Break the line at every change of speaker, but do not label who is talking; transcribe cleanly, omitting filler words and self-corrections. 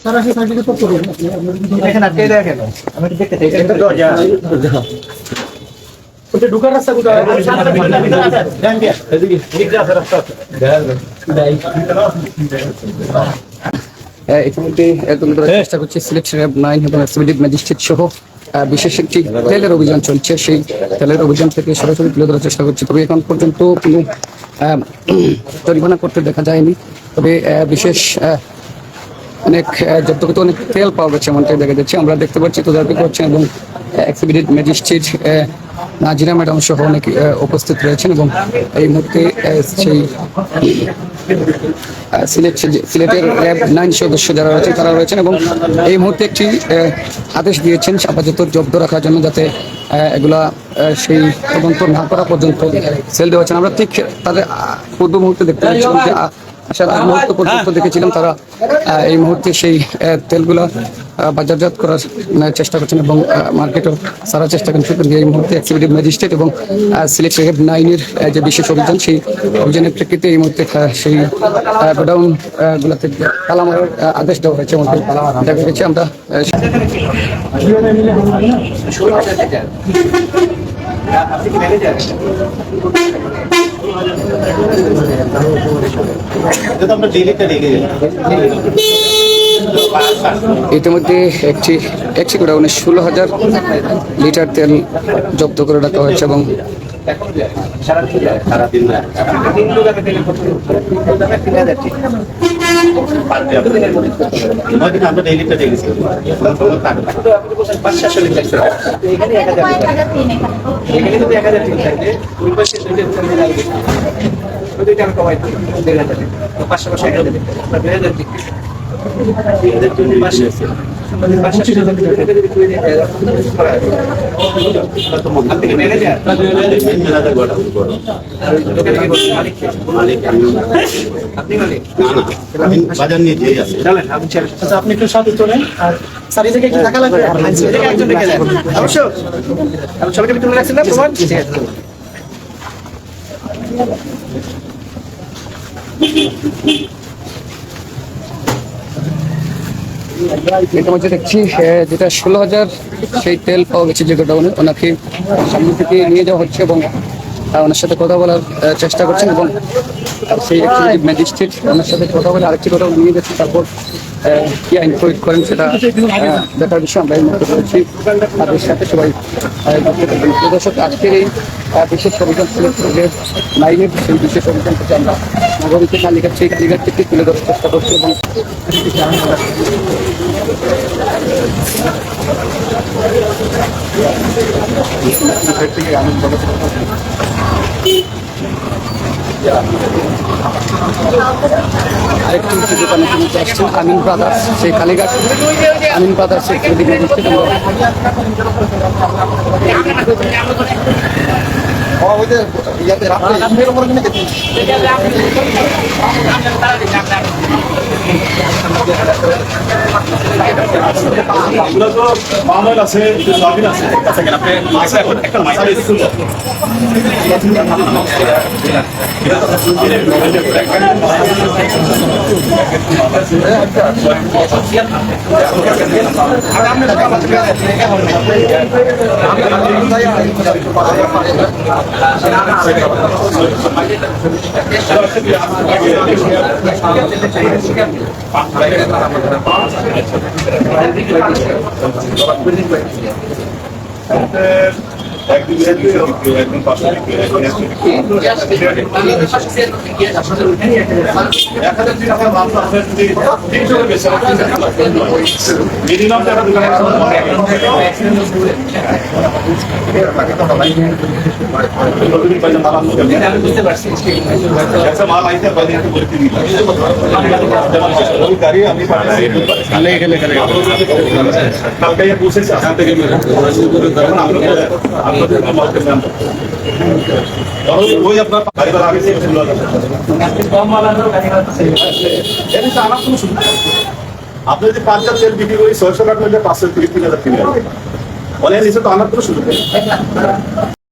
সরাসরি সার্টিফিকেট তো করুন
দেখেন আজকে দেখেন আমি একটু দেখতে চাই এটা দরজা ওটা ঢোকার রাস্তা কোথায় দেন কি এদিকে দিকে আছে রাস্তা
ইতিমধ্যে তুলে ধরার চেষ্টা করছি সিলেট র্যাব 9 এবং এক্সিকিউটিভ ম্যাজিস্ট্রেট সহ বিশেষ একটি তেলের অভিযান চলছে। সেই তেলের অভিযান থেকে সরাসরি তুলে ধরার চেষ্টা করছি। তবে এখন পর্যন্ত কোনো জরিমানা করতে দেখা যায়নি। তবে বিশেষ অনেক জব্দ অনেক তেল পাওয়া গেছে এমনটাই দেখা যাচ্ছে। আমরা দেখতে পাচ্ছি তদারকি করছেন এবং এক্সিকিউটিভ ম্যাজিস্ট্রেট নাজিরা ম্যাডাম সহ অনেক উপস্থিত রয়েছেন এবং এই মুহূর্তে সেই সিলেটের র্যাব 9 সদস্য যারা রয়েছেন তারা রয়েছেন এবং এই মুহূর্তে একটি আদেশ দিয়েছেন আপাতত জব্দ রাখার জন্য, যাতে এগুলা সেই তদন্ত না করা পর্যন্ত সেল দেওয়া হচ্ছে। আমরা ঠিক তাদের পূর্ব মুহূর্তে দেখতে পাচ্ছিলাম যে আসার আগ মুহূর্ত পর্যন্ত দেখেছিলাম তারা এই মুহূর্তে সেই তেলগুলা বাজারজাত করার চেষ্টা করছেন এবং মার্কেটও সারার চেষ্টা করছেন। এই মুহূর্তে এক্সিকিউটিভ ম্যাজিস্ট্রেট এবং সিলেট র্যাব 9-এর যে বিশেষ অভিযান, সেই অভিযানের প্রেক্ষিতে এই মুহূর্তে সেই গোডাউন গুলাতে তালা মারার আদেশ দেওয়া হয়েছে এবং দেখা গেছে। আমরা ইতিমধ্যে একটি গোডাউনে 16,000 লিটার তেল জব্দ করে রাখা হয়েছে এবং
আপনি একটু সাথে চলেন আর স্যার এই জায়গায় একটু টাকা লাগবে একজন রেখে দেন অবশ্য সবাইকে তুলে রাখছেন না প্রমাণ
ইতিমধ্যে দেখছি যেটা 16,000 সেই তেল পাওয়া গেছে যে গোডাউনে, ওনাকে সামনে থেকে নিয়ে যাওয়া হচ্ছে এবং ওনার সাথে কথা বলার চেষ্টা করছেন এবং সেই এক্সিকিউটিভ ম্যাজিস্ট্রেট ওনার সাথে কথা বলে আরেকটি গোডাউন নিয়ে যাচ্ছে। তারপর কি আইন প্রয়োগ করেন সেটা দেখার বিষয়ে আমরা এই মুহূর্তে রয়েছি তাদের সাথে সবাই দর্শক। আজকের এই বিশেষ অভিযান সিলেট র্যাব 9-এর সেই বিশেষ অভিযান থেকে আমরা নগরীতে কালীঘাট সেই কালীঘাট থেকে তুলে ধরার চেষ্টা করছি এবং আরেকটি দোকানে আসছেন আমিন ব্রাদার্স, সেই কালীঘাট আমিন ব্রাদার্সের
ওই আপনার গাড়িবার আগে থেকে শুরু হবে আপনি যদি 5,000 তেল বিক্রি করি 600 টাকা 500 থেকে 3,000 কিনে অনলাইন নিচে তো আমার কোনো সুযোগ নেই।